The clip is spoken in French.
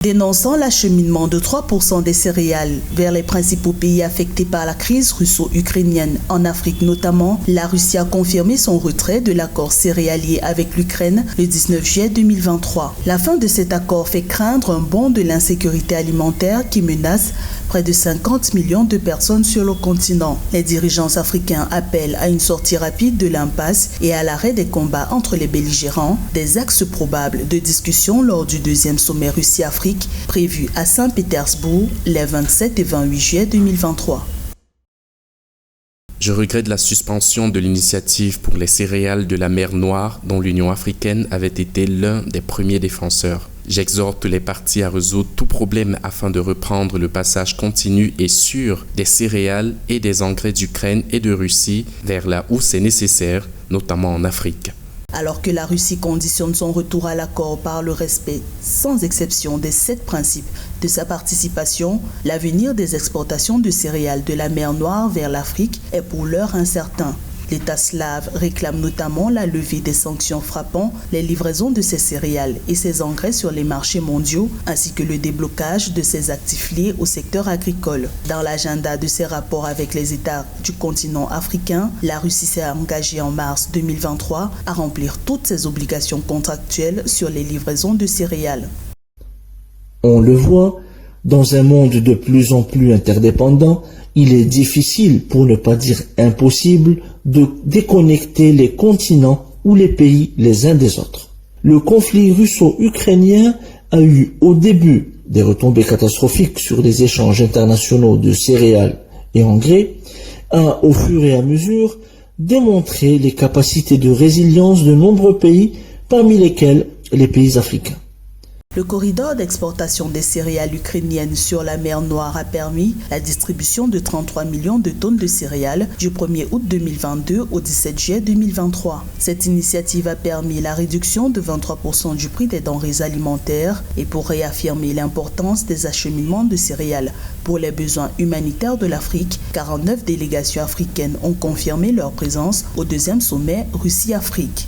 Dénonçant l'acheminement de 3% des céréales vers les principaux pays affectés par la crise russo-ukrainienne, en Afrique notamment, la Russie a confirmé son retrait de l'accord céréalier avec l'Ukraine le 19 juillet 2023. La fin de cet accord fait craindre un bond de l'insécurité alimentaire qui menace près de 50 millions de personnes sur le continent. Les dirigeants africains appellent à une sortie rapide de l'impasse et à l'arrêt des combats entre les belligérants, des axes probables de discussion lors du deuxième sommet Russie-Afrique prévu à Saint-Pétersbourg les 27 et 28 juillet 2023. Je regrette la suspension de l'initiative pour les céréales de la mer Noire dont l'Union africaine avait été l'un des premiers défenseurs. J'exhorte les parties à résoudre tout problème afin de reprendre le passage continu et sûr des céréales et des engrais d'Ukraine et de Russie vers là où c'est nécessaire, notamment en Afrique. Alors que la Russie conditionne son retour à l'accord par le respect, sans exception, des 7 principes de sa participation, l'avenir des exportations de céréales de la mer Noire vers l'Afrique est pour l'heure incertain. L'État slave réclame notamment la levée des sanctions frappant les livraisons de ces céréales et ces engrais sur les marchés mondiaux, ainsi que le déblocage de ces actifs liés au secteur agricole. Dans l'agenda de ses rapports avec les États du continent africain, la Russie s'est engagée en mars 2023 à remplir toutes ses obligations contractuelles sur les livraisons de céréales. On le voit, dans un monde de plus en plus interdépendant, il est difficile, pour ne pas dire impossible, de déconnecter les continents ou les pays les uns des autres. Le conflit russo-ukrainien a eu au début des retombées catastrophiques sur les échanges internationaux de céréales et engrais, a au fur et à mesure démontré les capacités de résilience de nombreux pays, parmi lesquels les pays africains. Le corridor d'exportation des céréales ukrainiennes sur la mer Noire a permis la distribution de 33 millions de tonnes de céréales du 1er août 2022 au 17 juillet 2023. Cette initiative a permis la réduction de 23% du prix des denrées alimentaires et pour réaffirmer l'importance des acheminements de céréales pour les besoins humanitaires de l'Afrique, 49 délégations africaines ont confirmé leur présence au deuxième sommet Russie-Afrique.